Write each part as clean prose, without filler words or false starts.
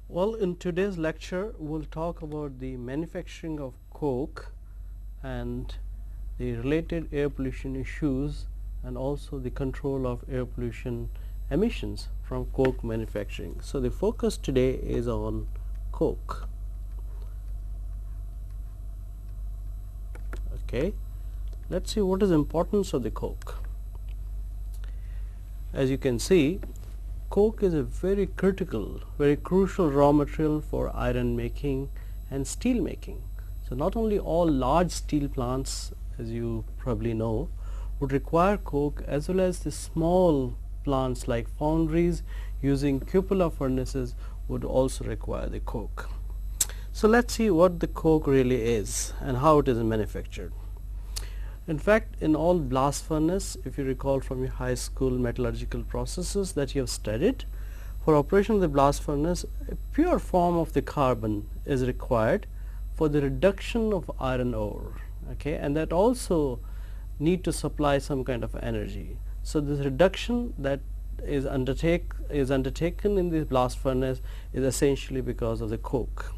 Well, in today's lecture, we'll talk about the manufacturing of coke and the related air pollution issues, and also the control of air pollution emissions from coke manufacturing. So the focus today is on coke. Okay, let's see what is the importance of the coke. As you can see, coke is a very critical, very crucial raw material for iron making and steel making. So not only all large steel plants, as you probably know, would require coke, as well as the small plants like foundries using cupola furnaces would also require the coke. So let's see what the coke really is and how it is manufactured. In fact, in all blast furnace, if you recall from your high school metallurgical processes that you have studied, for operation of the blast furnace, a pure form of the carbon is required for the reduction of iron ore, okay, and that also need to supply some kind of energy. So this reduction that is undertaken in the blast furnace is essentially because of the coke.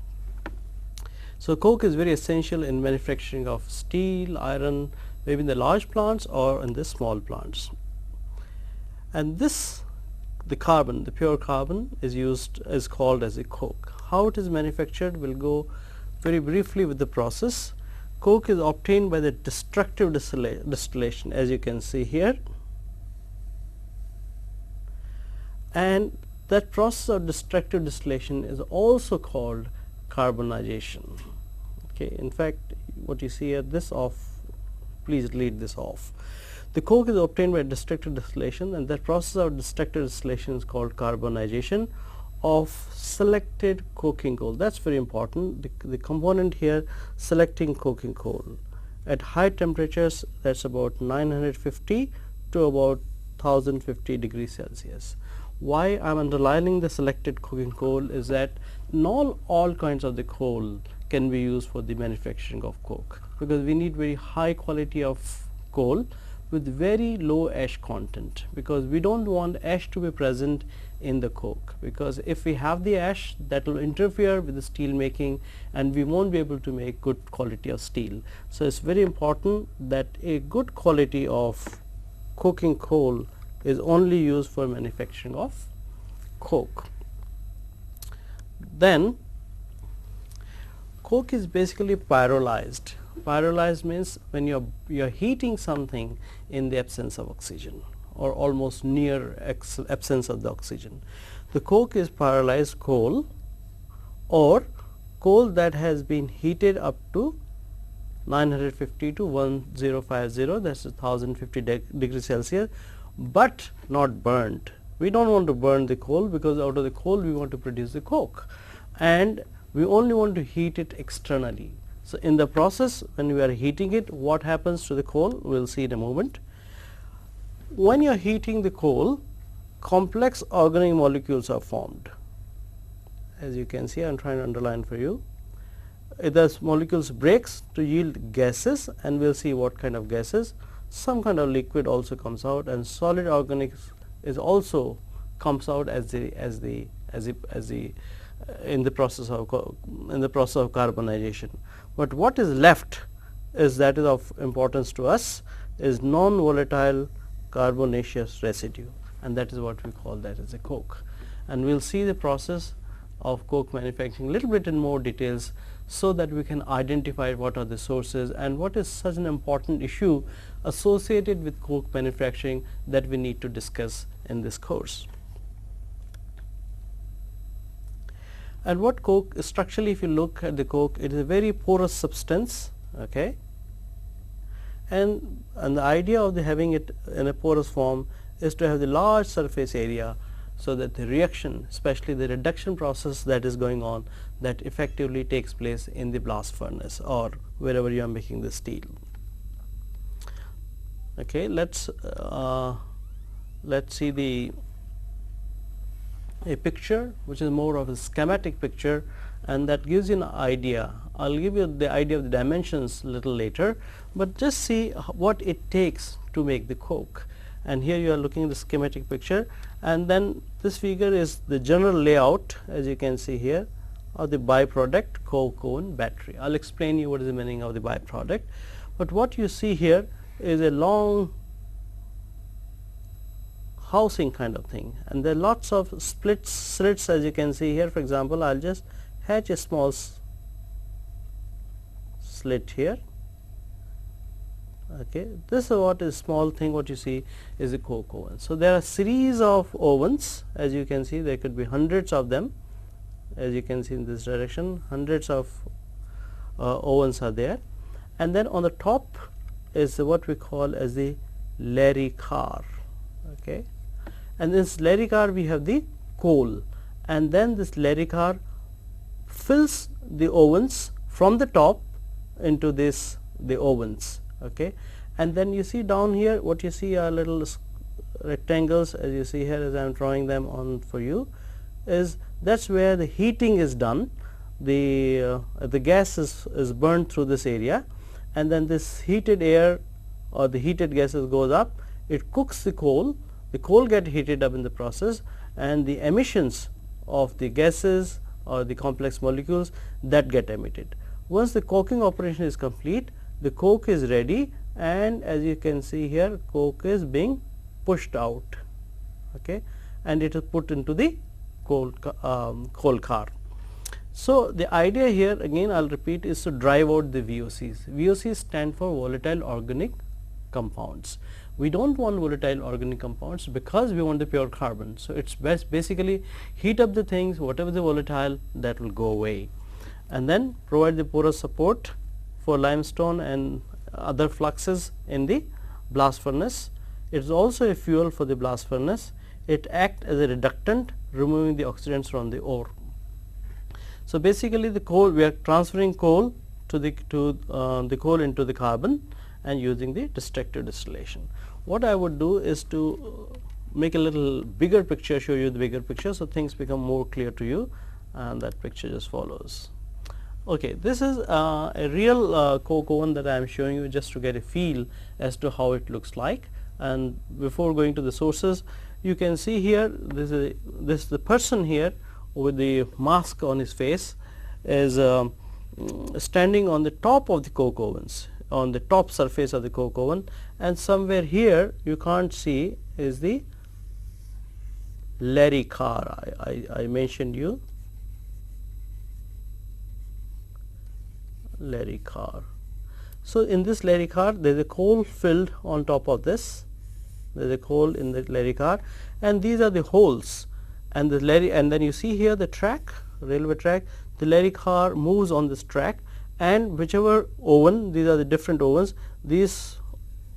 So coke is very essential in manufacturing of steel, iron, maybe in the large plants or in the small plants. And this, the carbon, the pure carbon is called as a coke. How it is manufactured, we'll go very briefly with the process. Coke is obtained by the destructive distillation, as you can see here, and that process of destructive distillation is also called carbonization. Okay, in fact, what you see here, this off, please leave this off. The coke is obtained by destructive distillation, and that process of destructive distillation is called carbonization of selected coking coal. That's very important. The component here, selecting coking coal at high temperatures, that's about 950 to about 1050 degrees Celsius. Why I'm underlining the selected coking coal is that not all kinds of the coal can be used for the manufacturing of coke, because we need very high quality of coal with very low ash content, because we don't want ash to be present in the coke, because if we have the ash, that will interfere with the steel making and we won't be able to make good quality of steel. So it's very important that a good quality of coking coal is only used for manufacturing of coke. Then coke is basically pyrolyzed. Pyrolyzed means when you're heating something in the absence of oxygen, or almost near absence of the oxygen. The coke is pyrolyzed coal, or coal that has been heated up to 950 to 1050, that's 1050 degrees Celsius, but not burnt. We don't want to burn the coal, because out of the coal we want to produce the coke, and we only want to heat it externally. So in the process, when we are heating it, what happens to the coal, we will see in a moment. When you are heating the coal, complex organic molecules are formed. As you can see, I am trying to underline for you. Those molecules breaks to yield gases, and we will see what kind of gases. Some kind of liquid also comes out, and solid organics is also comes out as the in the process of carbonization. But what is left is, that is of importance to us, is non-volatile carbonaceous residue, and that is what we call that as a coke. And we will see the process of coke manufacturing a little bit in more details, so that we can identify what are the sources and what is such an important issue associated with coke manufacturing that we need to discuss in this course. And what coke, structurally if you look at the coke, it is a very porous substance, okay, and the idea of having it in a porous form is to have the large surface area, so that the reaction, especially the reduction process that is going on, that effectively takes place in the blast furnace or wherever you are making the steel. Okay, let's see the a picture which is more of a schematic picture, and that gives you an idea. I will give you the idea of the dimensions a little later, but just see what it takes to make the coke. And here you are looking at the schematic picture, and then this figure is the general layout, as you can see here, of the byproduct coke oven battery. I will explain you what is the meaning of the byproduct, but what you see here is a long housing kind of thing, and there are lots of slits as you can see here. For example, I will just hatch a small slit here. Okay, this is what is small thing, what you see is a coke oven. So there are series of ovens, as you can see, there could be hundreds of them, as you can see in this direction, hundreds of ovens are there, and then on the top is what we call as the Larry car. Okay, and this Larry car we have the coal, and then this Larry car fills the ovens from the top into the ovens. Okay, and then you see down here, what you see are little rectangles, as you see here, as I am drawing them on for you, is that's where the heating is done. The gas is burned through this area, and then this heated air or the heated gases goes up, it cooks the coal get heated up in the process, and the emissions of the gases or the complex molecules that get emitted. Once the coking operation is complete, the coke is ready, and as you can see here, coke is being pushed out, okay, and it is put into the coal car. So the idea here, again I will repeat, is to drive out the VOCs. VOCs stand for volatile organic compounds. We don't want volatile organic compounds because we want the pure carbon. So it's best basically heat up the things, whatever the volatile, that will go away, and then provide the porous support for limestone and other fluxes in the blast furnace. It is also a fuel for the blast furnace. It acts as a reductant, removing the oxidants from the ore. So basically the coal, we are transferring coal to the coal into the carbon and using the destructive distillation. What I would do is to make a little bigger picture, show you the bigger picture, so things become more clear to you, and that picture just follows. Okay, this is a real coke oven that I am showing you just to get a feel as to how it looks like. And before going to the sources, you can see here this the person here with the mask on his face is standing on the top of the coke ovens, on the top surface of the coke oven, and somewhere here you can't see is the Larry car. I mentioned you Larry car. So in this Larry car there is a coal filled on top of this, there is a coal in the Larry car, and these are the holes, and the Larry, and then you see here the track, railway track, the Larry car moves on this track, and whichever oven, these are the different ovens, these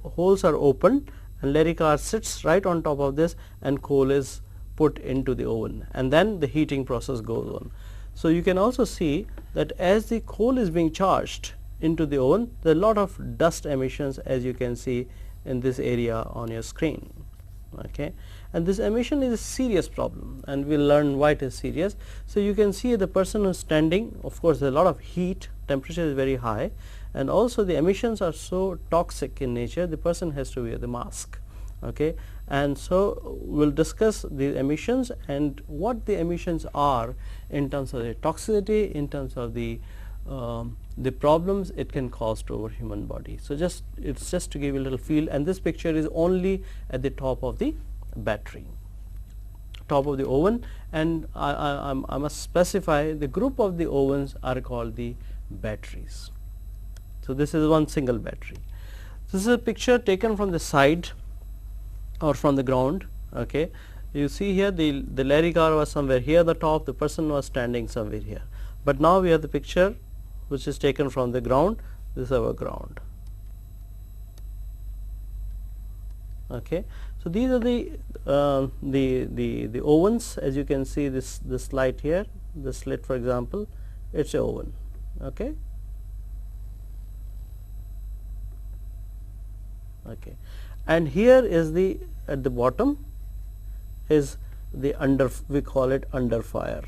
holes are open and Larry car sits right on top of this, and coal is put into the oven, and then the heating process goes on. So you can also see that as the coal is being charged into the oven, there are a lot of dust emissions, as you can see in this area on your screen. Okay, and this emission is a serious problem, and we will learn why it is serious. So you can see the person who is standing, of course there is a lot of heat, temperature is very high, and also the emissions are so toxic in nature, the person has to wear the mask. Okay, and so we will discuss the emissions and what the emissions are in terms of the toxicity, in terms of the problems it can cause to our human body. So just it's just to give you a little feel, and this picture is only at the top of the battery, top of the oven, and I must specify the group of the ovens are called the batteries. So this is one single battery. This is a picture taken from the side or from the ground. Okay, you see here the Larry car was somewhere here at the top, the person was standing somewhere here, but now we have the picture which is taken from the ground. This is our ground. Okay, so these are the ovens, as you can see this light here, the slit for example, it's a oven. Okay, okay, and here is the at the bottom is we call it under fire.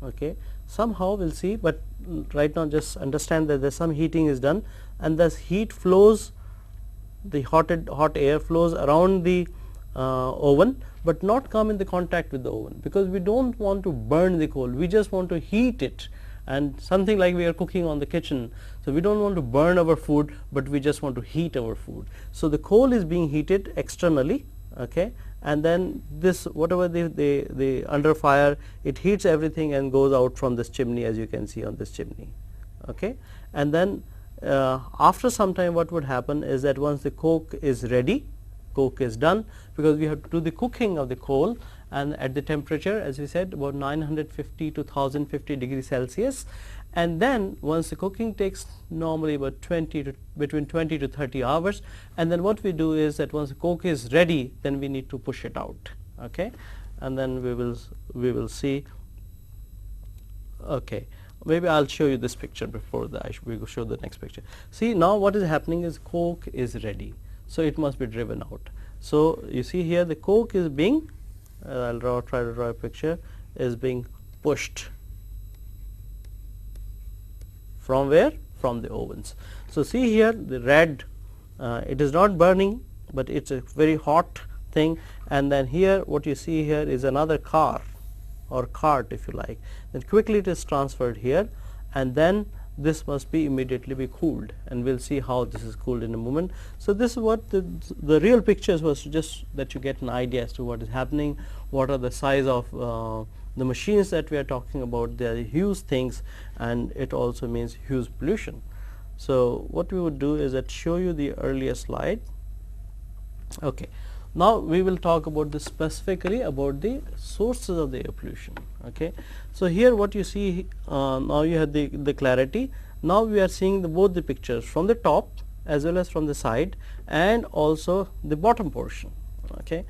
Okay, somehow we'll see, but right now just understand that there's some heating is done, and this heat flows, the hot air flows around the oven, but not come in the contact with the oven, because we don't want to burn the coal, we just want to heat it. And something like we are cooking on the kitchen, so we don't want to burn our food, but we just want to heat our food. So the coal is being heated externally, okay, and then this whatever the under fire, it heats everything and goes out from this chimney, as you can see on this chimney, okay. And then after some time what would happen is that once the coke is ready, coke is done, because we have to do the cooking of the coal, and at the temperature, as we said, about 950 to 1050 degrees Celsius, and then once the cooking takes normally about between 20 to 30 hours, and then what we do is that once the coke is ready, then we need to push it out, okay, and then we will see. Okay, maybe I'll show you this picture before we will show the next picture. See, now what is happening is coke is ready, so it must be driven out. So you see here the coke is being, I'll try to draw a picture, is being pushed from where? From the ovens. So see here the red, it is not burning, but it's a very hot thing, and then here what you see here is another car or cart, if you like, then quickly it is transferred here, and then this must be immediately be cooled, and we'll see how this is cooled in a moment. So this is what the real pictures was, just that you get an idea as to what is happening, what are the size of the machines that we are talking about. They are huge things, and it also means huge pollution. So what we would do is that show you the earlier slide. Okay, now we will talk about this specifically about the sources of the air pollution. Okay, so here what you see, now you have the clarity. Now we are seeing both the pictures from the top as well as from the side, and also the bottom portion. Okay,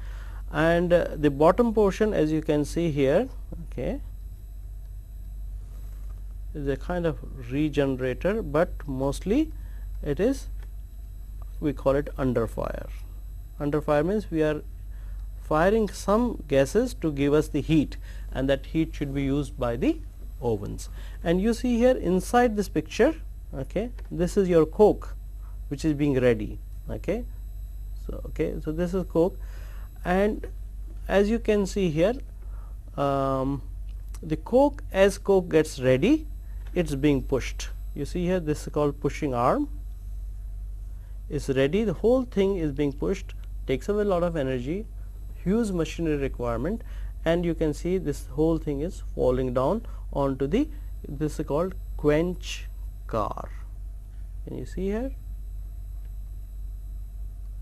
and the bottom portion, as you can see here, okay, is a kind of regenerator, but mostly it is, we call it under fire. Under fire means we are firing some gases to give us the heat, and that heat should be used by the ovens. And you see here inside this picture, okay, this is your coke which is being ready. Okay, so this is coke, and as you can see here, the coke, as coke gets ready, it's being pushed. You see here, this is called pushing arm. Is ready, the whole thing is being pushed, takes away a lot of energy, huge machinery requirement, and you can see this whole thing is falling down onto this is called quench car. Can you see here?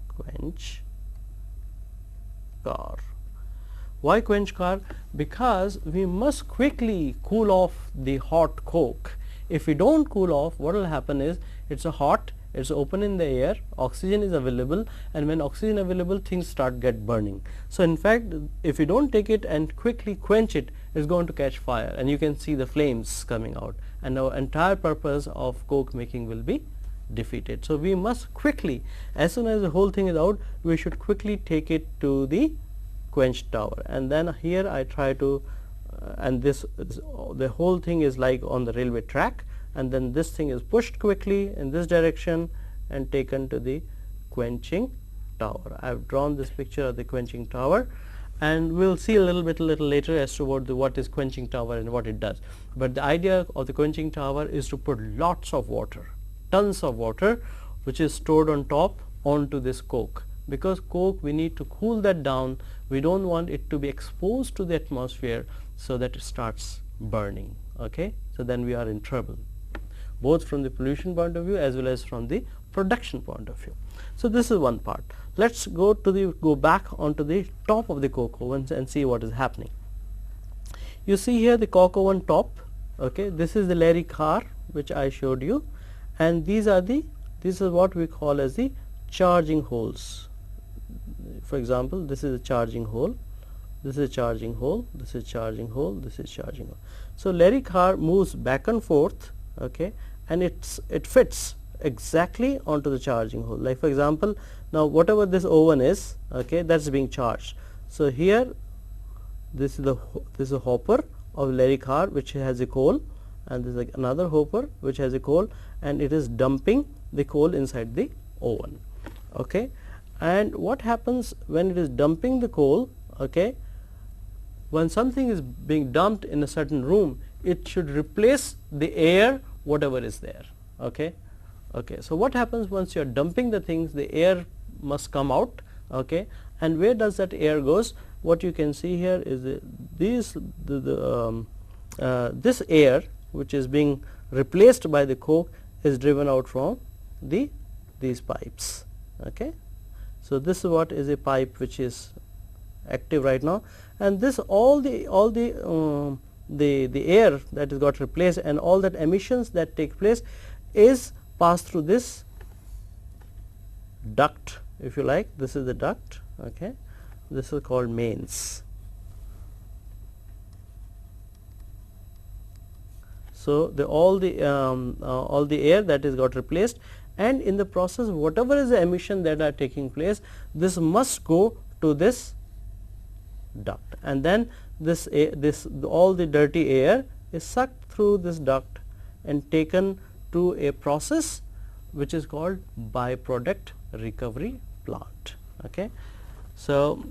Quench car. Why quench car? Because we must quickly cool off the hot coke. If we don't cool off, what will happen is, it's a hot, it's open in the air, oxygen is available, and when oxygen available, things start get burning. So in fact, if you don't take it and quickly quench it, it's going to catch fire, and you can see the flames coming out, and our entire purpose of coke making will be defeated. So we must quickly, as soon as the whole thing is out, we should quickly take it to the quench tower. And then here I try to and the whole thing is like on the railway track, and then this thing is pushed quickly in this direction and taken to the quenching tower. I have drawn this picture of the quenching tower, and we'll see a little later as to what is quenching tower and what it does. But the idea of the quenching tower is to put lots of water, tons of water, which is stored on top onto this coke, because coke, we need to cool that down. We don't want it to be exposed to the atmosphere so that it starts burning. Okay, so then we are in trouble, both from the pollution point of view as well as from the production point of view. So this is one part. Let's go back onto the top of the coke ovens and see what is happening. You see here the coke oven top. Okay, this is the Larry car which I showed you, and this is what we call as the charging holes. For example, this is a charging hole, this is a charging hole, this is charging hole, this is charging hole. So Larry car moves back and forth, okay, and it fits exactly onto the charging hole. Like for example, now whatever this oven is, okay, that's being charged. So here this is a hopper of Larry car which has a coal, and this is like another hopper which has a coal, and it is dumping the coal inside the oven. Okay, and what happens when it is dumping the coal? Okay, when something is being dumped in a certain room, it should replace the air whatever is there. Okay, so what happens once you are dumping the things? The air must come out. Okay, and where does that air goes? What you can see here is this air which is being replaced by the coke is driven out from these pipes. Okay, so this is what is a pipe which is active right now, and this all the air that is got replaced and all that emissions that take place is passed through this duct, if you like. This is the duct. Okay, this is called mains. So all the air that is got replaced, and in the process whatever is the emission that are taking place, this must go to this duct, and then all the dirty air is sucked through this duct and taken to a process which is called byproduct recovery plant. Okay, so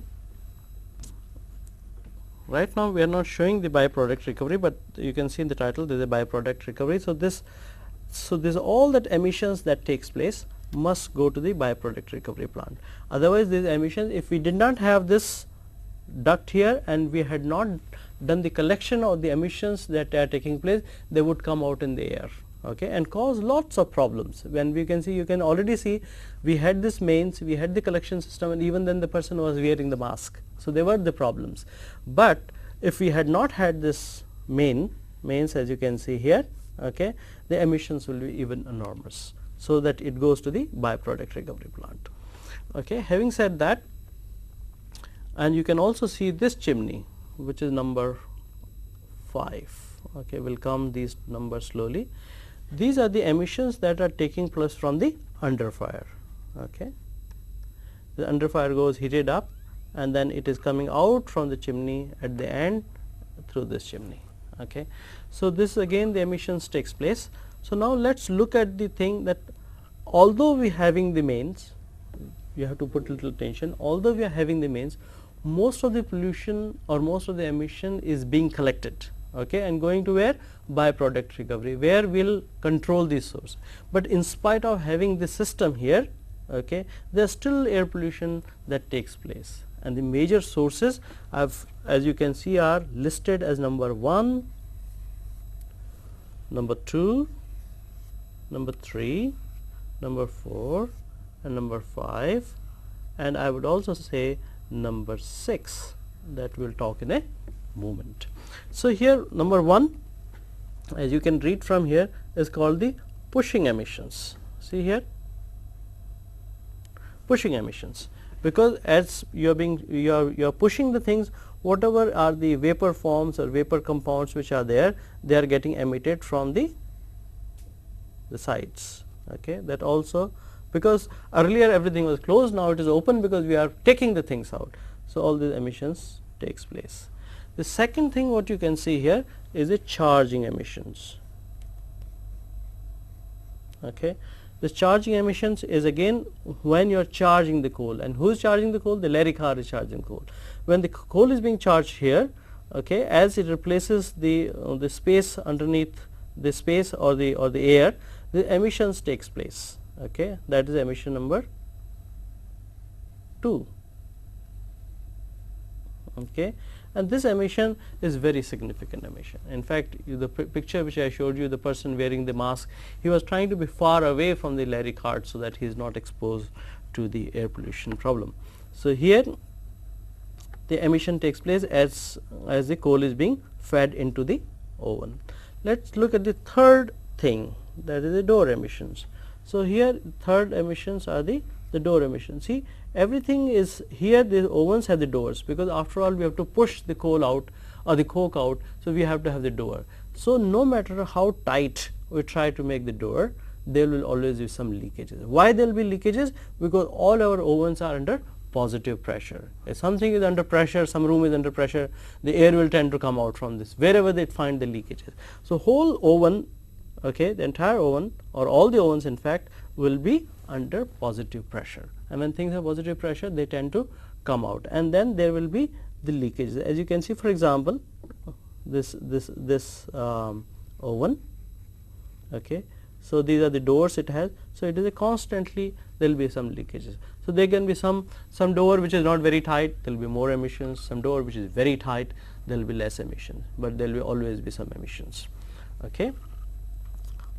right now we are not showing the byproduct recovery, but you can see in the title there is a byproduct recovery. So this all that emissions that takes place must go to the byproduct recovery plant. Otherwise these emissions, if we did not have this duct here and we had not done the collection of the emissions that are taking place, they would come out in the air. Okay, and cause lots of problems. When we can see, you can already see we had this mains, we had the collection system, and even then the person was wearing the mask. So there were the problems. But if we had not had this mains, as you can see here, okay, the emissions will be even enormous. So that it goes to the byproduct recovery plant. Okay, having said that, and you can also see this chimney, which is number 5. Okay, will come these numbers slowly. These are the emissions that are taking place from the under fire. Okay, the under fire goes heated up, and then it is coming out from the chimney at the end through this chimney. Okay, so this again the emissions takes place. So now let's look at the thing that although we having the mains, you have to put little attention. Although we are having the mains, most of the pollution or most of the emission is being collected. Okay, and going to where? Byproduct recovery, where we'll control this source. But in spite of having this system here, okay, there is still air pollution that takes place, and the major sources as you can see are listed as number 1, number 2, number 3, number 4, and number 5, and I would also say number 6 that we will talk in a moment. So here number 1, as you can read from here, is called the pushing emissions. See here, pushing emissions, because as you are pushing the things, whatever are the vapor forms or vapor compounds which are there, they are getting emitted from the sides. Okay, that also, because earlier everything was closed, now it is open because we are taking the things out. So all these emissions takes place. The second thing what you can see here is the charging emissions. Okay, the charging emissions is again when you are charging the coal, and who is charging the coal? The Larry car is charging coal. When the coal is being charged here, okay, as it replaces the space underneath the space or the air, the emissions takes place. Okay, that is emission number 2. Okay, and this emission is very significant emission. In fact, the picture which I showed you, the person wearing the mask, he was trying to be far away from the Larry cart so that he is not exposed to the air pollution problem. So here the emission takes place as the coal is being fed into the oven. Let's look at the third thing, that is the door emissions. So here third emissions are the door emissions. See, everything is here, the ovens have the doors, because after all we have to push the coal out or the coke out, so we have to have the door. So no matter how tight we try to make the door, there will always be some leakages. Why there will be leakages? Because all our ovens are under positive pressure. If something is under pressure, some room is under pressure, the air will tend to come out from this wherever they find the leakages. So, whole oven, okay, the entire oven or all the ovens in fact will be under positive pressure, and when things have positive pressure they tend to come out, and then there will be the leakages. As you can see, for example, this oven, okay. So, these are the doors it has. So, it is a constantly there will be some leakages. So, there can be some door which is not very tight, there will be more emissions, some door which is very tight, there will be less emissions, but there will always be some emissions. Okay.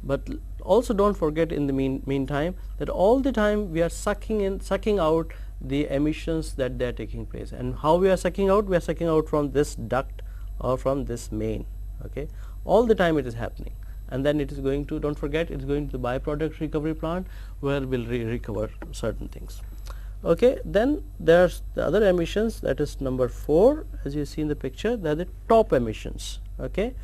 But also do not forget in the meantime that all the time we are sucking out the emissions that they are taking place. And how we are sucking out? We are sucking out from this duct or from this main. Okay. All the time it is happening, and then it is going to, do not forget, it is going to the byproduct recovery plant where we will recover certain things. Okay. Then there are the other emissions, that is number 4, as you see in the picture, they are the top emissions. Okay.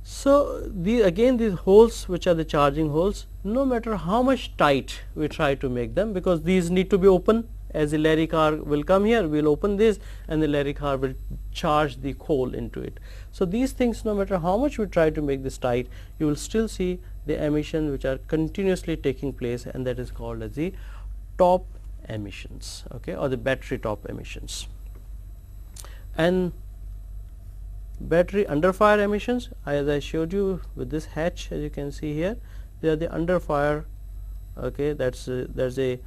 So, these holes which are the charging holes, no matter how much tight we try to make them, because these need to be open, as the Larry car will come here, we will open this and the Larry car will charge the coal into it. So, these things, no matter how much we try to make this tight, you will still see the emissions which are continuously taking place, and that is called as the top emissions, okay, or the battery top emissions. And battery under fire emissions, as I showed you with this hatch, as you can see here, they are the under fire. Okay, that is a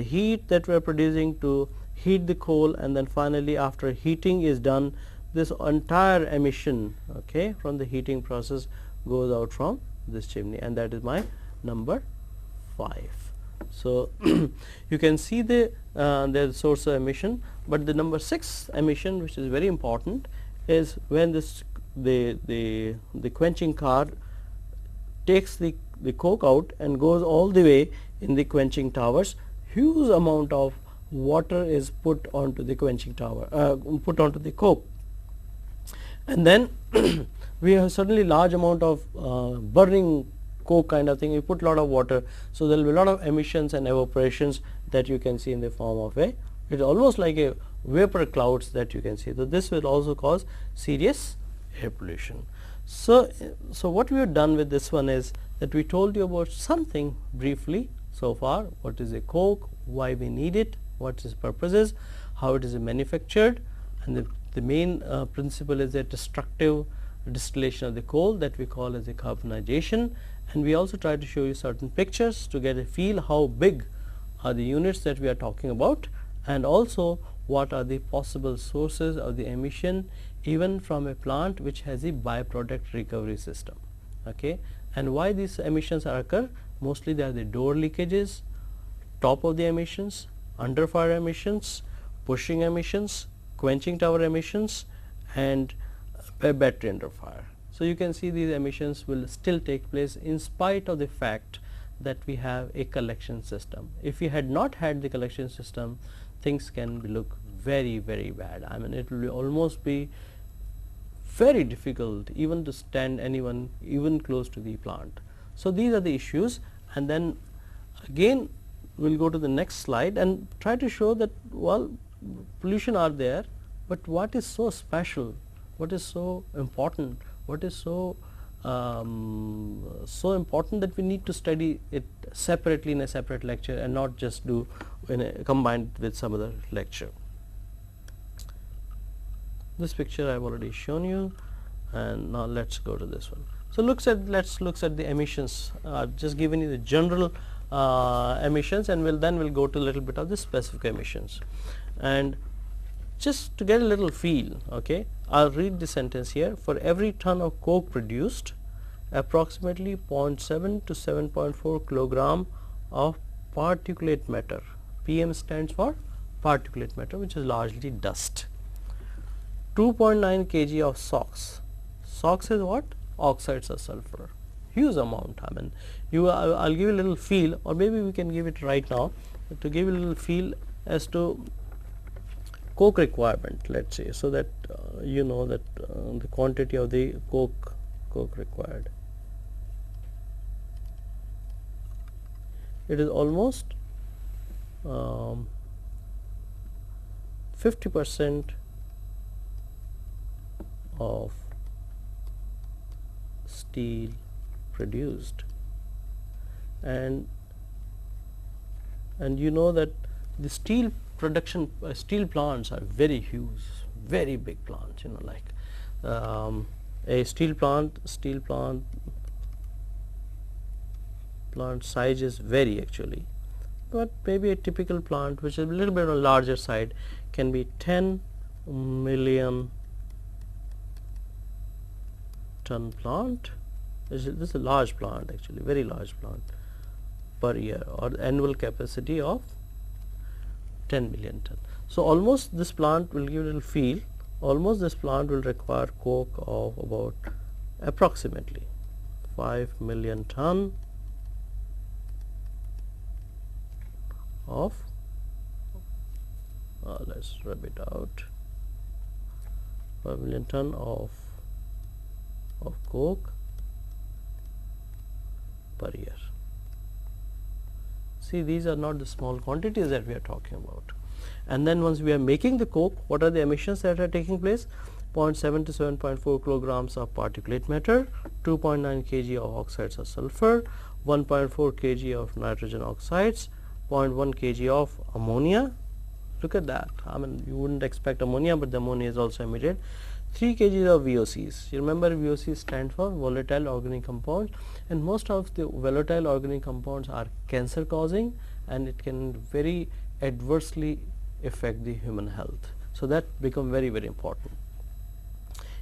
heat that we are producing to heat the coal, and then finally after heating is done, this entire emission, okay, from the heating process goes out from this chimney, and that is my number 5. So, you can see the source of emission, but the number 6 emission, which is very important, is when this the quenching car takes the coke out and goes all the way in the quenching towers. Huge amount of water is put onto the quenching tower, put onto the coke, and then we have certainly large amount of burning coke kind of thing. We put a lot of water, so there will be a lot of emissions and evaporations that you can see in the form of it is almost like a vapor clouds that you can see. So, this will also cause serious air pollution. So, what we have done with this one is that we told you about something briefly so far, what is a coke, why we need it, what its purpose is, how it is manufactured, and the main principle is a destructive distillation of the coal that we call as a carbonization, and we also try to show you certain pictures to get a feel how big are the units that we are talking about, and also what are the possible sources of the emission even from a plant which has a byproduct recovery system. Okay. And why these emissions occur? Mostly they are the door leakages, top of the emissions, under fire emissions, pushing emissions, quenching tower emissions, and battery under fire. So, you can see these emissions will still take place in spite of the fact that we have a collection system. If we had not had the collection system, things can look very bad. I mean, it will almost be very difficult even to stand anyone even close to the plant. So, these are the issues, and then again we will go to the next slide and try to show that, well, pollution are there, but what is so special, what is so important, what is so important that we need to study it separately in a separate lecture and not just do combined with some other lecture. This picture I have already shown you, and now let us go to this one. So, let us look at the emissions. Just given you the general emissions, and then we'll go to a little bit of the specific emissions. And just to get a little feel, okay, I'll read the sentence here. For every ton of coke produced, approximately 0.7 to 7.4 kilogram of particulate matter. PM stands for particulate matter, which is largely dust. 2.9 kg of SOx. SOx is what? Oxides of sulfur. Huge amount. I mean, I'll give you a little feel, or maybe we can give it right now to give you a little feel as to coke requirement, let's say, so that you know that the quantity of the coke required. it is almost 50% of steel produced, and you know that the steel production steel plants are very huge, very big plants, you know, like a steel plant size is vary actually, but maybe a typical plant which is a little bit on larger side can be 10 million ton plant. This is a large plant actually, very large plant per year, or annual capacity of 10 million ton. So almost this plant will give a little feel, almost this plant will require coke of about approximately 5 million ton of let's rub it out, 5 million ton of coke per year. See, these are not the small quantities that we are talking about. And then once we are making the coke, what are the emissions that are taking place? 0.7 to 7.4 kilograms of particulate matter, 2.9 kg of oxides of sulfur, 1.4 kg of nitrogen oxides, 0.1 kg of ammonia. Look at that. I mean, you wouldn't expect ammonia, but the ammonia is also emitted. 3 kg of VOCs. You remember VOCs stand for volatile organic compounds, and most of the volatile organic compounds are cancer causing, and it can very adversely affect the human health. So that become very, very important.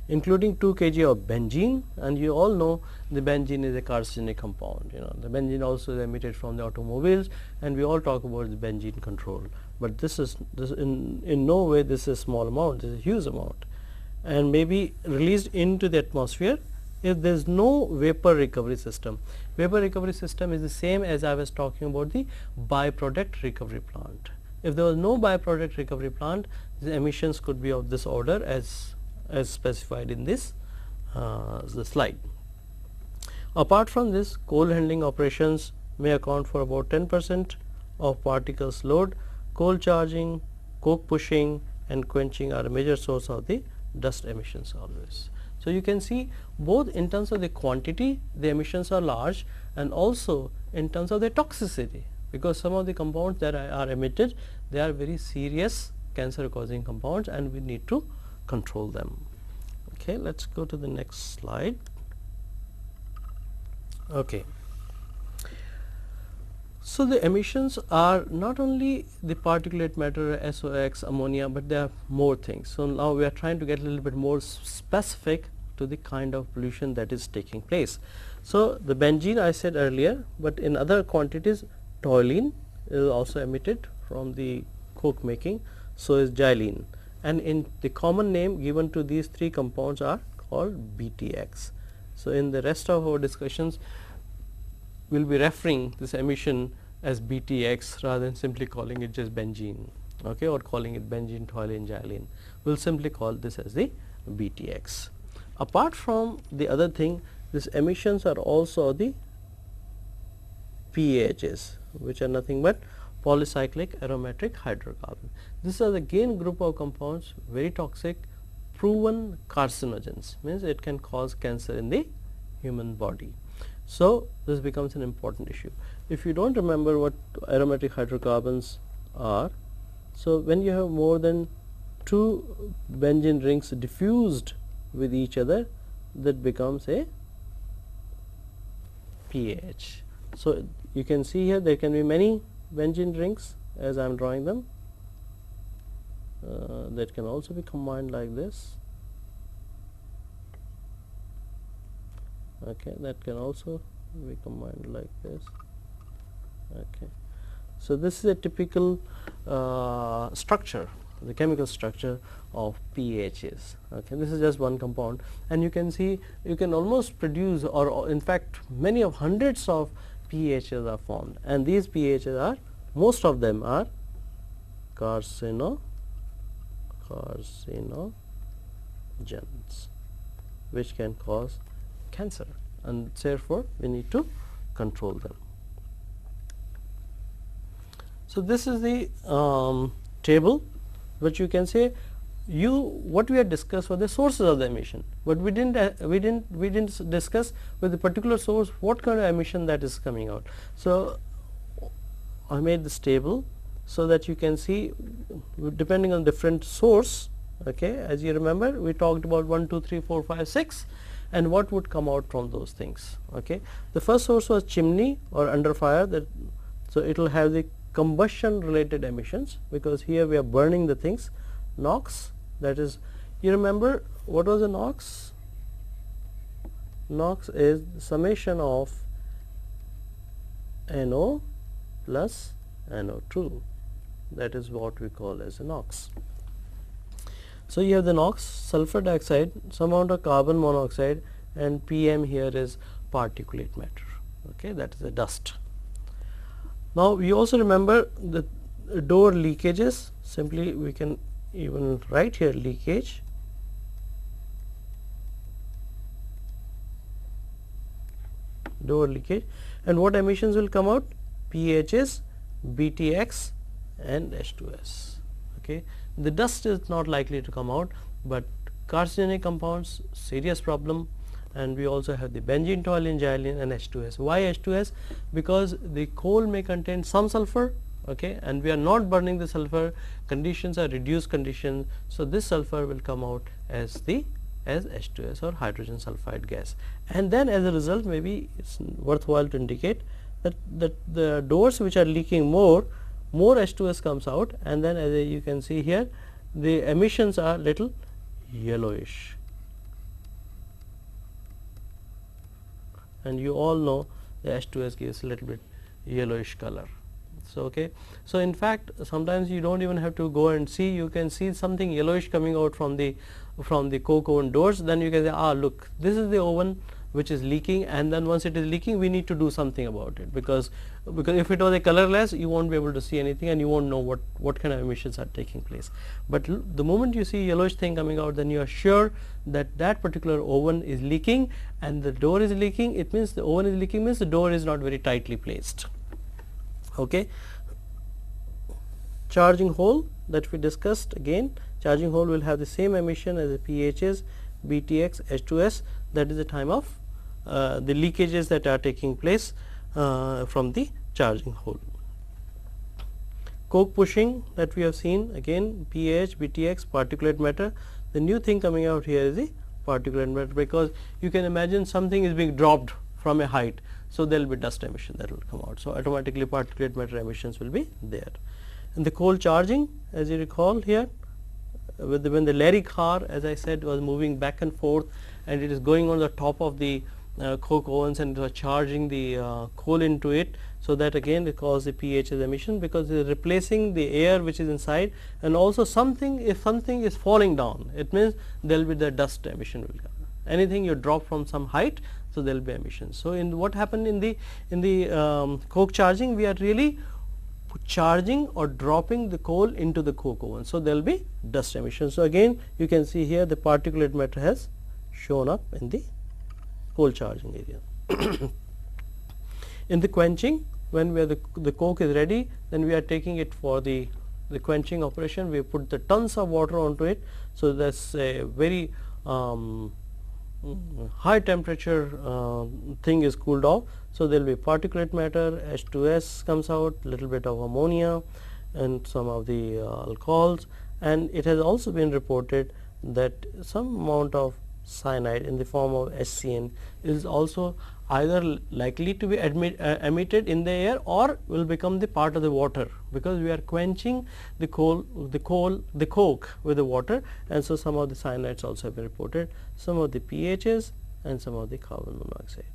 Including 2 kg of benzene, and you all know the benzene is a carcinogenic compound. You know, the benzene also is emitted from the automobiles, and we all talk about the benzene control. But this is in no way this is a small amount. This is a huge amount, and may be released into the atmosphere if there is no vapor recovery system. Vapor recovery system is the same as I was talking about the byproduct recovery plant. If there was no byproduct recovery plant, the emissions could be of this order as specified in this the slide. Apart from this, coal handling operations may account for about 10% of particles load. Coal charging, coke pushing and quenching are a major source of the dust emissions always. So you can see both in terms of the quantity the emissions are large, and also in terms of the toxicity, because some of the compounds that are emitted, they are very serious cancer causing compounds, and we need to control them. Okay, let's go to the next slide. Okay. So the emissions are not only the particulate matter, SOx, ammonia, but there are more things. So now we are trying to get a little bit more specific to the kind of pollution that is taking place. So the benzene I said earlier, but in other quantities, toluene is also emitted from the coke making, so is xylene, and in the common name given to these three compounds are called BTX. So in the rest of our discussions, we will be referring this emission as BTX rather than simply calling it just benzene, okay, or calling it benzene, toluene, xylene. We will simply call this as the BTX. Apart from the other thing, these emissions are also the PAHs, which are nothing but polycyclic aromatic hydrocarbon. These are the again group of compounds, very toxic, proven carcinogens, means it can cause cancer in the human body. So this becomes an important issue. If you don't remember what aromatic hydrocarbons are, so when you have more than 2 benzene rings diffused with each other, that becomes a PAH. So you can see here there can be many benzene rings as I am drawing them, that can also be combined like this. Okay, that can also be combined like this. Okay, so this is a typical structure, the chemical structure of PAHs. Okay, this is just one compound, and you can see you can almost produce, or in fact many of hundreds of PAHs are formed, and these PAHs are, most of them are carcinogens, which can cause cancer, and therefore we need to control them. So, this is the table which you can say what we had discussed were the sources of the emission, but we didn't discuss with the particular source what kind of emission that is coming out. So, I made this table so that you can see depending on different source. Okay, as you remember, we talked about 1, 2, 3, 4, 5, 6 and what would come out from those things. Okay, the first source was chimney or under fire, that so it will have the combustion related emissions, because here we are burning the things. NOx, that is, you remember what was the NOx? NOx is the summation of NO plus NO2, that is what we call as a NOx. So, you have the NOx, sulfur dioxide, some amount of carbon monoxide, and PM here is particulate matter. Okay, that is the dust. Now, we also remember the door leakages. Simply we can even write here leakage. Door leakage, and what emissions will come out? PHs, BTX and H2S. Okay. The dust is not likely to come out, but carcinogenic compounds, serious problem, and we also have the benzene, toluene, xylene and H2S. Why H2S? Because the coal may contain some sulfur, okay, and we are not burning the sulfur, conditions are reduced conditions. So, this sulfur will come out as H2S or hydrogen sulfide gas, and then as a result maybe it is worthwhile to indicate that the doors which are leaking more H2S comes out, and then as you can see here the emissions are little yellowish, and you all know the H2S gives a little bit yellowish color. So, okay. So, in fact, sometimes you do not even have to go and see, you can see something yellowish coming out from the coke oven doors, then you can say, look, this is the oven which is leaking, and then once it is leaking we need to do something about it, because if it was a colorless you won't be able to see anything and you won't know what kind of emissions are taking place. But the moment you see yellowish thing coming out, then you are sure that that particular oven is leaking, and the door is leaking, it means the oven is leaking, means the door is not very tightly placed. Okay. Charging hole that we discussed, again charging hole will have the same emission as the PHs, BTX, H2S, that is the time of the leakages that are taking place from the charging hole. Coke pushing that we have seen, again pH, BTX, particulate matter. The new thing coming out here is the particulate matter, because you can imagine something is being dropped from a height. So, there will be dust emission that will come out. So, automatically particulate matter emissions will be there. And the coal charging, as you recall here, when the Larry car, as I said, was moving back and forth, and it is going on the top of the coke ovens and it was charging the coal into it. So, that again it causes the pH emission, because it is replacing the air which is inside, and also something, if something is falling down, it means there will be the dust emission will come. Anything you drop from some height, so there will be emissions. So, in what happened in the coke charging, we are really charging or dropping the coal into the coke oven. So, there will be dust emission. So, again you can see here the particulate matter has shown up in the coal charging area. In the quenching, when we are the coke is ready, then we are taking it for the quenching operation. We put the tons of water onto it. So, that is a very high temperature thing is cooled off. So, there will be particulate matter, H2S comes out, little bit of ammonia and some of the alcohols, and it has also been reported that some amount of cyanide in the form of HCN is also either likely to be emitted in the air or will become the part of the water, because we are quenching the coke with the water, and so some of the cyanides also have been reported, some of the PHs and some of the carbon monoxide.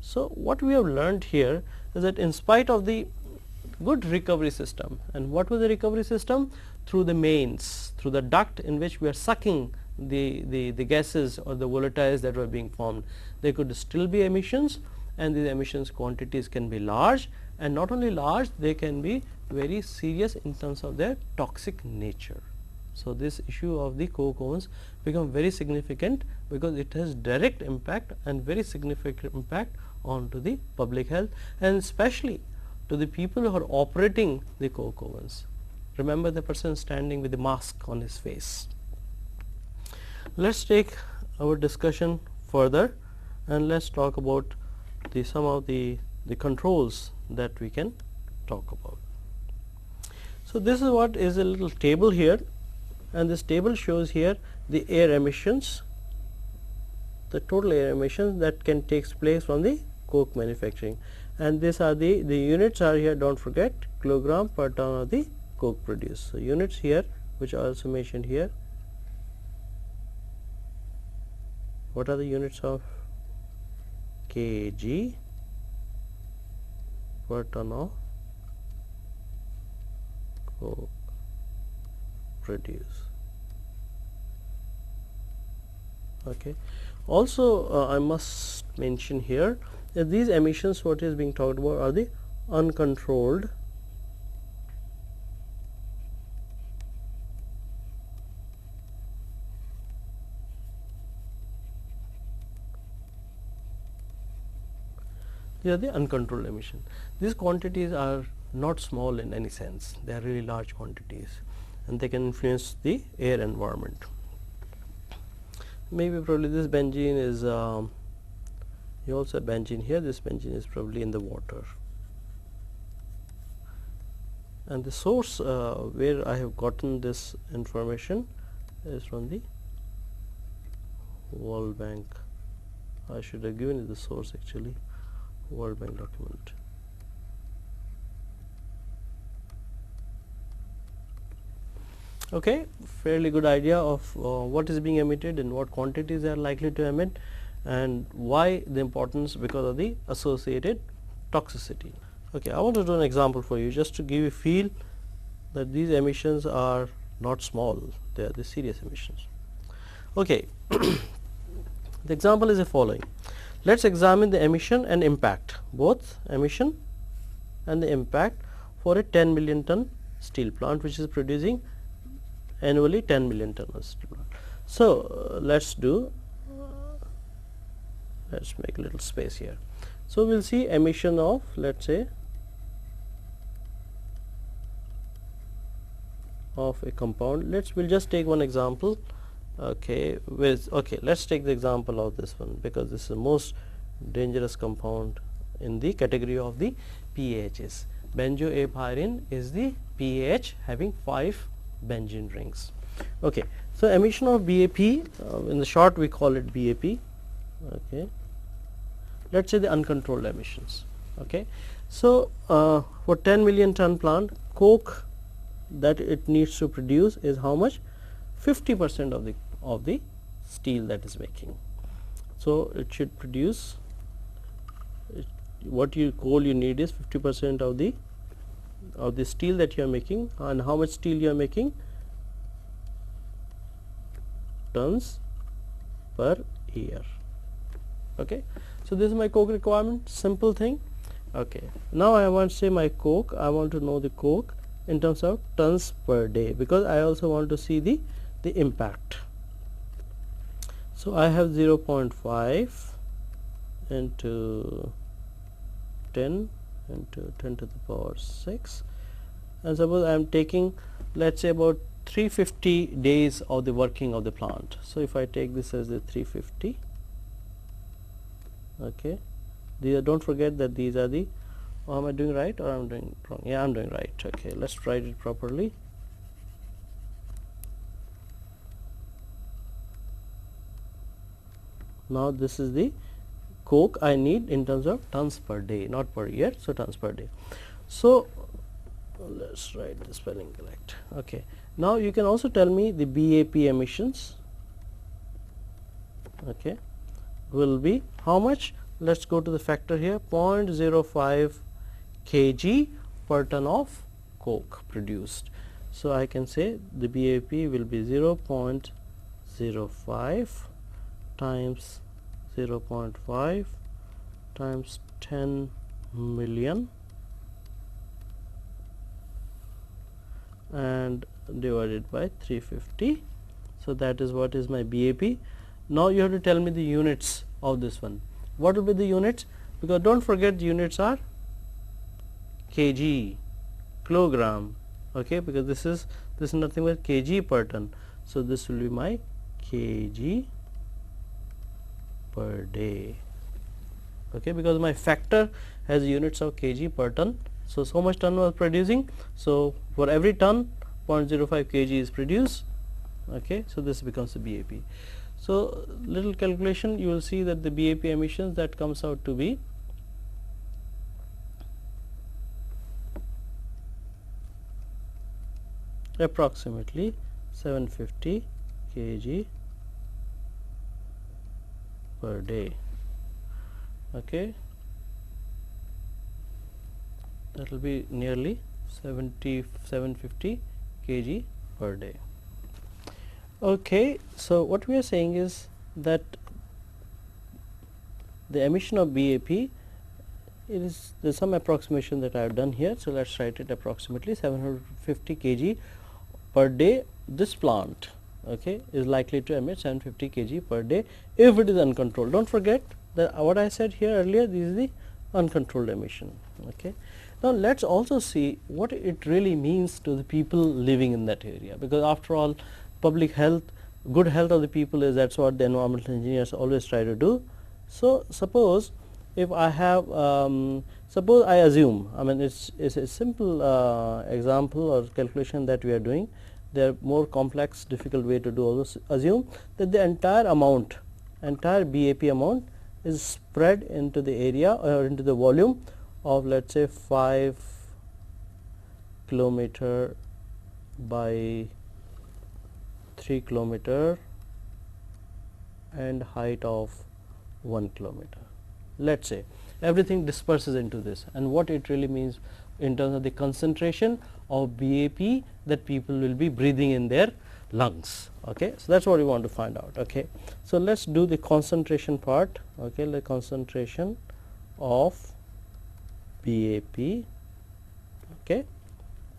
So, what we have learned here is that in spite of the good recovery system, and what was the recovery system? Through the mains, through the duct in which we are sucking the gases or the volatiles that were being formed, there could still be emissions, and these emissions quantities can be large, and not only large, they can be very serious in terms of their toxic nature. So, this issue of the coke ovens become very significant, because it has direct impact and very significant impact onto the public health, and especially to the people who are operating the coke ovens. Remember the person standing with the mask on his face. Let's take our discussion further and let's talk about some of the controls that we can talk about. So this is what is a little table here, and this table shows here the air emissions, the total air emissions that can take place from the coke manufacturing, and these are the units are here, don't forget, kilogram per ton of the coke produced. So units here, which are also mentioned here. What are the units of kg per ton of coke produced. Okay. Also, I must mention here that these emissions, what is being talked about, are the uncontrolled uncontrolled emission. These quantities are not small in any sense, they are really large quantities and they can influence the air environment. Maybe probably this benzene is, you also have benzene here, this benzene is probably in the water. And the source where I have gotten this information is from the World Bank. I should have given you the source actually, World Bank document. Okay, fairly good idea of what is being emitted and what quantities they are likely to emit, and why the importance, because of the associated toxicity. Okay, I want to do an example for you just to give you a feel that these emissions are not small, they are the serious emissions. Okay, the example is the following. Let's examine the emission and impact, both emission and the impact for a 10 million ton steel plant which is producing annually 10 million ton of steel plant. So let's make a little space here. So we'll see emission of, let's say, of a compound. We'll just take one example. Okay, let's take the example of this one, because this is the most dangerous compound in the category of the PAHs. Benzoapyrene is the PAH having 5 benzene rings. Okay, so emission of BAP, in the short we call it BAP. Okay, let's say the uncontrolled emissions. Okay, so for 10 million ton plant, coke that it needs to produce is how much? 50% of the steel that is making. So it should produce, coal you need is 50% of the steel that you are making. And how much steel you are making? Tons per year. Okay, so this is my coke requirement, simple thing. Okay, now I want to say my coke, I want to know the coke in terms of tons per day, because I also want to see the impact. So I have 0.5 into 10 into 10 to the power 6, and suppose I am taking, let's say, about 350 days of the working of the plant. So if I take this as the 350, okay, these are, don't forget that these are the, am I doing right or I'm doing wrong? Yeah, I'm doing right. Okay, let's write it properly. Now this is the coke I need in terms of tons per day, not per year, so tons per day. So let's write the spelling correct. Okay, now you can also tell me the BAP emissions. Okay, will be how much? Let's go to the factor here, 0.05 kg per ton of coke produced. So I can say the BAP will be 0.05 times 0.5 times 10 million and divided by 350. So that is what is my BAP. Now you have to tell me the units of this one. What will be the units? Because don't forget the units are kg, kilogram, okay, because this is nothing but kg per ton. So this will be my kg per day, okay, because my factor has units of kg per ton. So much ton was producing, so for every ton 0.05 kg is produced, okay. So this becomes the BAP. So little calculation, you will see that the BAP emissions that comes out to be approximately 750 kg per day, okay. That will be nearly 750 kg per day. Okay, so what we are saying is that the emission of BAP, there's some approximation that I have done here. So let's write it approximately 750 kg per day. This plant, okay, is likely to emit 750 kg per day if it is uncontrolled. Don't forget that what I said here earlier, this is the uncontrolled emission, okay. Now let's also see what it really means to the people living in that area, because after all, public health, good health of the people is, that's what the environmental engineers always try to do. So suppose if I have, suppose I assume, I mean it's a simple example or calculation that we are doing. There are more complex, difficult way to do all this. Assume that the entire amount, entire BAP amount is spread into the area or into the volume of, let's say, 5 kilometer by 3 kilometer and height of 1 kilometer. Let's say everything disperses into this, and what it really means in terms of the concentration of BAP that people will be breathing in their lungs, okay. So that's what we want to find out, okay. So let's do the concentration part, okay, the concentration of BAP, okay,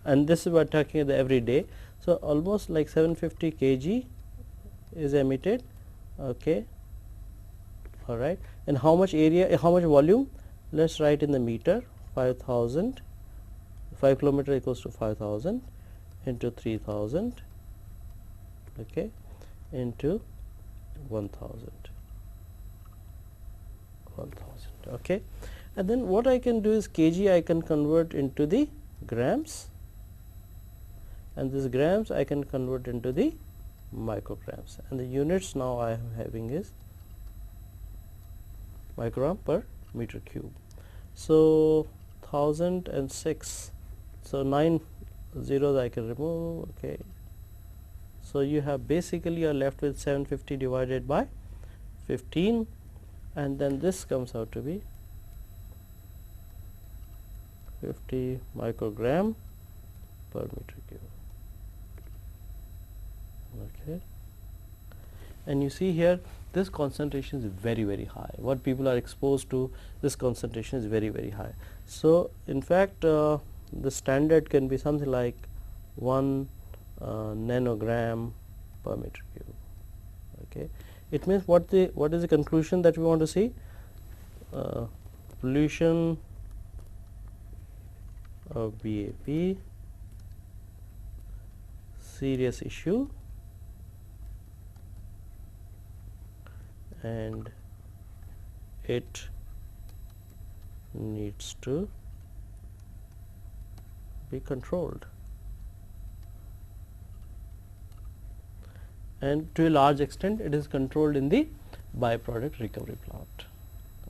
and this is what we are talking about every day. So almost like 750 kg is emitted, okay, all right. And how much area, how much volume? Let's write in the meter. 5,000, 5 kilometer equals to 5,000 into 3,000, okay, into 1,000, okay. And then what I can do is kg I can convert into the grams, and this grams I can convert into the micrograms, and the units now I am having is microgram per meter cube. So 1006, so 9 zeros I can remove, okay. So you have basically, you are left with 750 divided by 15, and then this comes out to be 50 microgram per meter cube, okay. And you see here this concentration is very, very high. What people are exposed to, this concentration is very, very high. So in fact the standard can be something like 1 nanogram per meter cube, okay. It means what is the conclusion that we want to see? Pollution of BAP, serious issue, and it needs to be controlled, and to a large extent it is controlled in the byproduct recovery plant,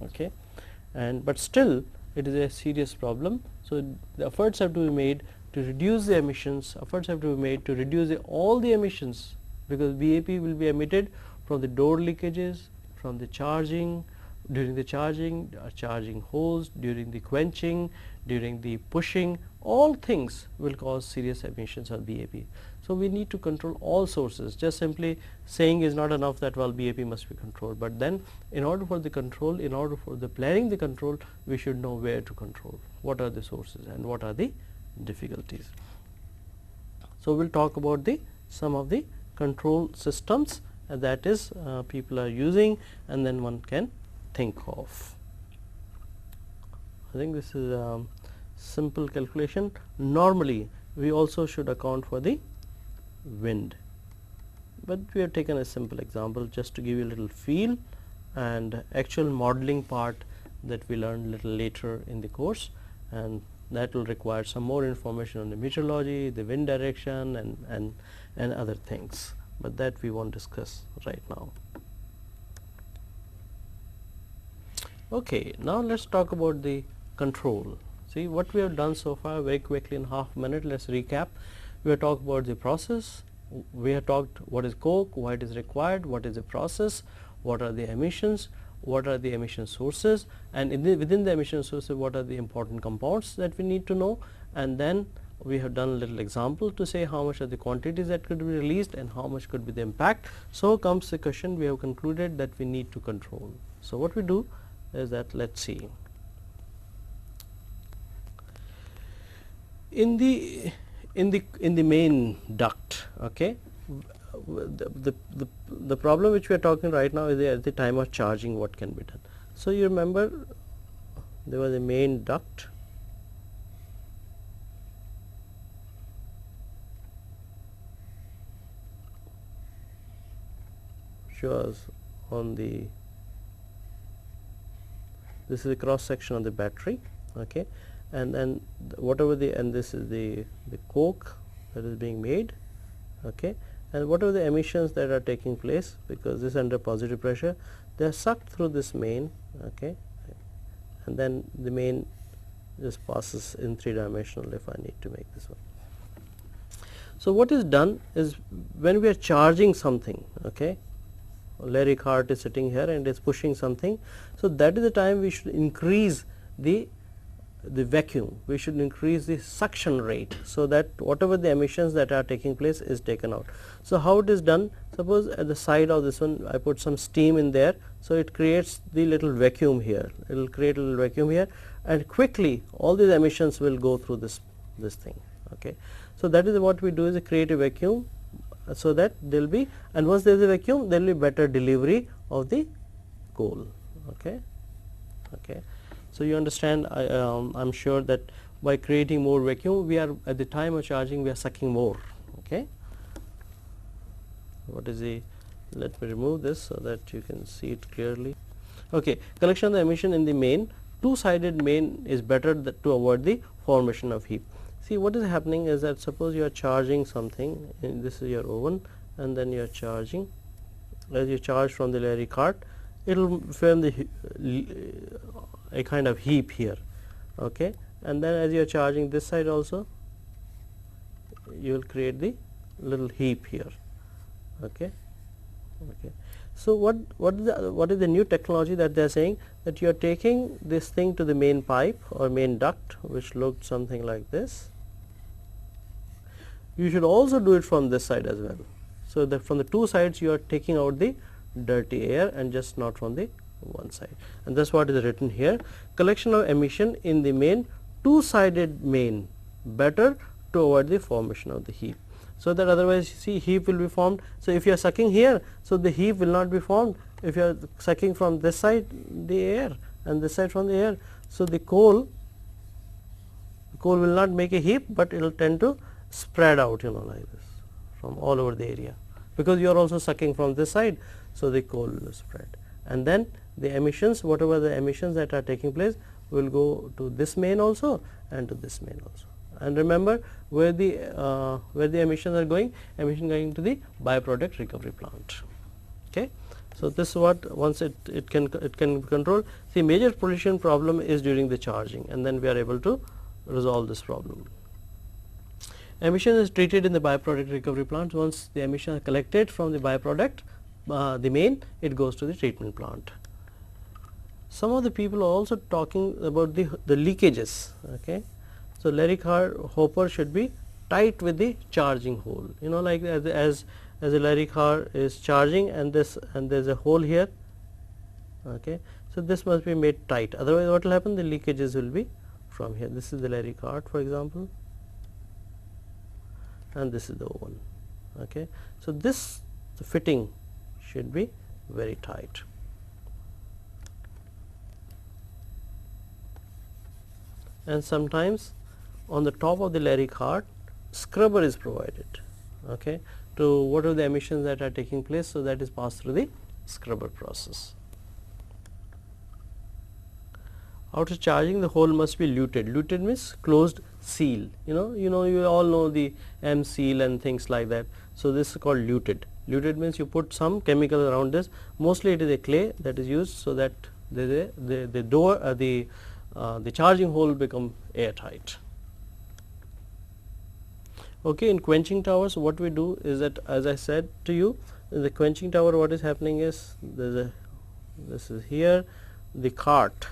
okay. And but still it is a serious problem. So the efforts have to be made to reduce the emissions, efforts have to be made to reduce all the emissions, because BAP will be emitted from the door leakages, from the charging, during the charging, charging hose, during the quenching, during the pushing, all things will cause serious emissions of BAP. So we need to control all sources. Just simply saying is not enough that, well, BAP must be controlled, but then in order for the control, in order for the planning the control, we should know where to control, what are the sources and what are the difficulties. So we'll talk about some of the control systems that is people are using, and then one can think of. I think this is simple calculation. Normally we also should account for the wind, but we have taken a simple example just to give you a little feel, and actual modeling part that we learn little later in the course, and that will require some more information on the meteorology, the wind direction, and other things, but that we won't discuss right now. Okay, now let's talk about the control. See what we have done so far very quickly in half a minute. Let's recap. We have talked about the process. We have talked what is coke, why it is required, what is the process, what are the emissions, what are the emission sources, and within the emission sources what are the important compounds that we need to know, and then we have done a little example to say how much are the quantities that could be released and how much could be the impact. So comes the question, we have concluded that we need to control. So what we do is that, let's see, in the main duct, okay, the problem which we are talking right now is at the time of charging what can be done. So you remember there was a main duct, which was on the, this is a cross section of the battery, okay, and then whatever the, and this is the coke that is being made, okay, and whatever the emissions that are taking place, because this is under positive pressure, they are sucked through this main, okay, and then the main just passes in 3-dimensional if I need to make this one. So what is done is when we are charging something, okay, Larry cart is sitting here and is pushing something, so that is the time we should increase the vacuum, we should increase the suction rate, so that whatever the emissions that are taking place is taken out. So how it is done, suppose at the side of this one I put some steam in there, so it creates the little vacuum here, it will create a little vacuum here, and quickly all these emissions will go through this thing, okay. So that is what we do, is create a vacuum, so that there will be, and once there is a vacuum there will be better delivery of the coal, okay. So you understand, I'm sure that by creating more vacuum, we are at the time of charging we are sucking more, okay. What is the, let me remove this so that you can see it clearly. Okay, collection of the emission in the main, two-sided main is better to avoid the formation of heap. See what is happening is that suppose you are charging something, and this is your oven, and then you are charging, as you charge from the Larry cart, it will form a kind of heap here, okay, and then as you are charging this side also, you will create the little heap here, okay. So what is the new technology that they are saying, that you are taking this thing to the main pipe or main duct, which looked something like this. You should also do it from this side as well, so that from the two sides you are taking out the dirty air and just not from the one side, and that's what is written here. Collection of emission in the main, two-sided main, better to avoid the formation of the heap. So that otherwise see heap will be formed. So if you are sucking here, so the heap will not be formed. If you are sucking from this side the air and this side from the air, so the coal will not make a heap, but it will tend to spread out, like this from all over the area, because you are also sucking from this side, so the coal will spread, and then the emissions, whatever the emissions that are taking place, will go to this main also and to this main also. And remember where the emissions are going, emission going to the byproduct recovery plant, okay. So this is what, once it can control. See, major pollution problem is during the charging, and then we are able to resolve this problem. Emission is treated in the byproduct recovery plant. Once the emission is collected from the byproduct, the main, it goes to the treatment plant. Some of the people are also talking about the leakages, okay. So Larry car hopper should be tight with the charging hole, like as the Larry car is charging, and there's a hole here, okay. So this must be made tight, otherwise what will happen, the leakages will be from here. This is the Larry cart, for example, and this is the oven, okay. So this, the fitting should be very tight. and sometimes on the top of the Larry cart scrubber is provided, okay, to what are the emissions that are taking place. So, that is passed through the scrubber process. After charging, the hole must be luted. Luted means closed seal. You all know the M seal and things like that. So, this is called luted. Luted means you put some chemical around this. Mostly it is a clay that is used, so that the door the charging hole become airtight. Okay, in quenching towers, what we do is that, as I said to you, in the quenching tower, what is happening is this is here the cart,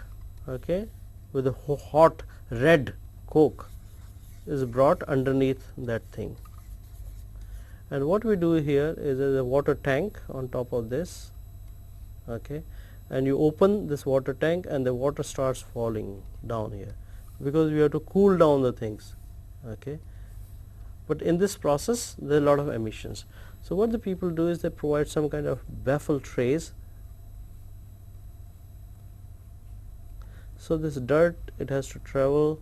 okay, with a hot red coke is brought underneath that thing, and what we do here is there is a water tank on top of this, okay, and you open this water tank and the water starts falling down here, because we have to cool down the things, okay. But in this process there are a lot of emissions. So, what the people do is they provide some kind of baffle trays. So, this dirt, it has to travel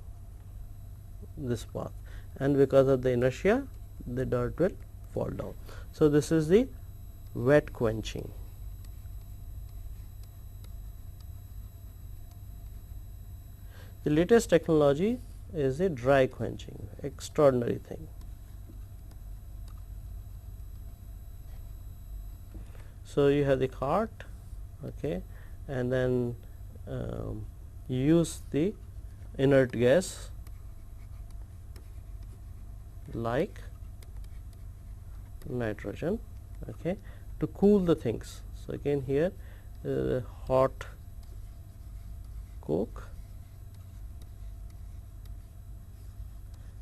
this path, and because of the inertia the dirt will fall down. So, this is the wet quenching. The latest technology is the dry quenching, extraordinary thing. So, you have the cart, okay, and then you use the inert gas like nitrogen, okay, to cool the things. So, again here hot coke,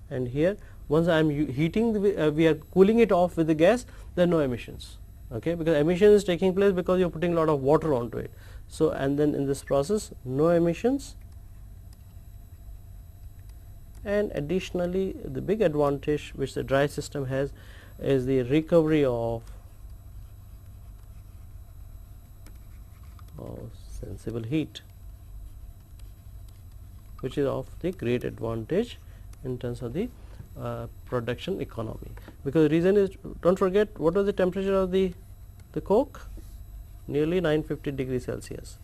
and here once I am heating we are cooling it off with the gas, there are no emissions, okay, because emission is taking place because you are putting a lot of water onto it. So, and then in this process no emissions, and additionally the big advantage which the dry system has is the recovery of sensible heat, which is of the great advantage in terms of the production economy, because the reason is, don't forget what was the temperature of the coke, nearly 950 degrees Celsius,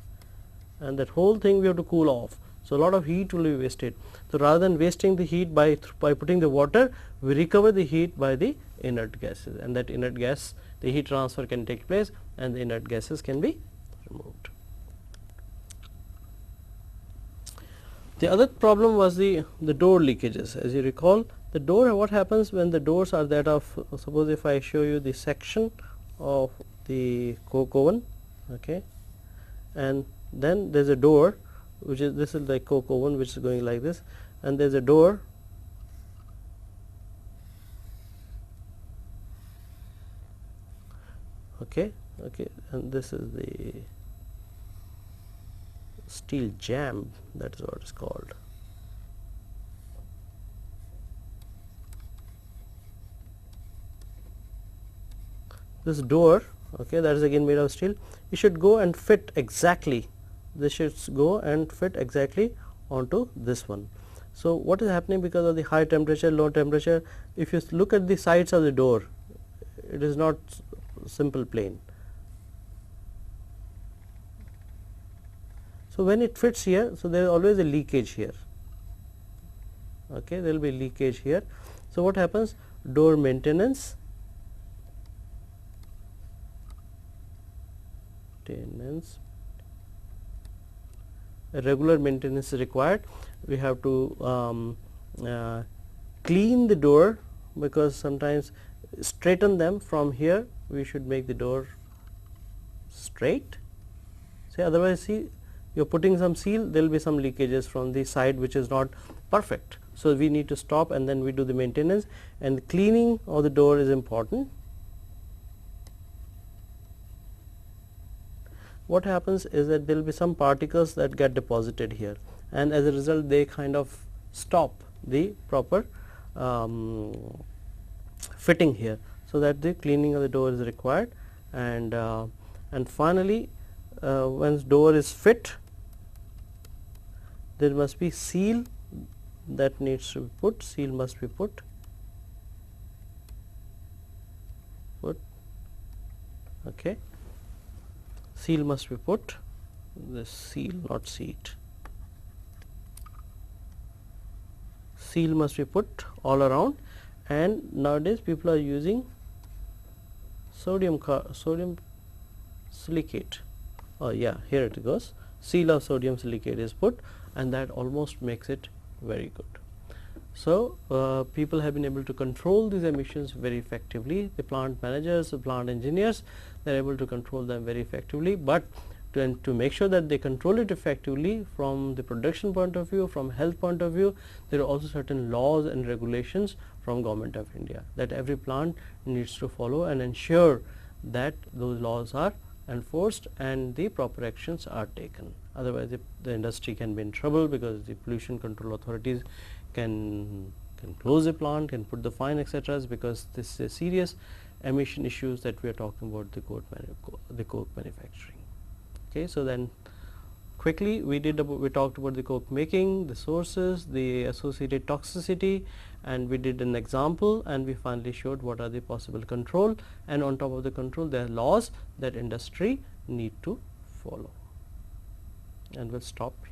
and that whole thing we have to cool off. So, a lot of heat will be wasted. So, rather than wasting the heat by putting the water, we recover the heat by the inert gases, and that inert gas, the heat transfer can take place and the inert gases can be removed. The other problem was the door leakages. As you recall, the door, what happens when the doors are that of, suppose if I show you the section of the coke oven, okay, and then there is a door which is, this is like coke oven which is going like this, and there is a door okay, and this is the steel jamb, that is what it is called. This door, okay, that is again made of steel, it should go and fit exactly, this should go and fit exactly onto this one. So, what is happening because of the high temperature, low temperature, if you look at the sides of the door, it is not simple plane. So, when it fits here, so there is always a leakage here, okay, there will be leakage here. So, what happens? Door maintenance, a regular maintenance is required. We have to clean the door, because sometimes straighten them from here, we should make the door straight. See, otherwise see, you are putting some seal, there will be some leakages from the side which is not perfect. So, we need to stop and then we do the maintenance, and the cleaning of the door is important. What happens is that there will be some particles that get deposited here, and as a result they kind of stop the proper fitting here. So, that the cleaning of the door is required, and finally, once door is fit, there must be seal that needs to be put, seal must be put, okay, seal must be put, this seal not seat, seal must be put all around. And nowadays people are using sodium silicate. Oh yeah, here it goes, seal of sodium silicate is put, and that almost makes it very good. So, people have been able to control these emissions very effectively. The plant managers, the plant engineers, they are able to control them very effectively, but to make sure that they control it effectively from the production point of view, from health point of view, there are also certain laws and regulations from Government of India that every plant needs to follow and ensure that those laws are enforced and the proper actions are taken. Otherwise, the industry can be in trouble, because the pollution control authorities can close the plant, can put the fine, etc., because this is a serious emission issues that we are talking about the coke manufacturing. Okay, so then quickly we talked about the coke making, the sources, the associated toxicity, and we did an example, and we finally showed what are the possible control, and on top of the control there are laws that industry need to follow. And we'll stop here.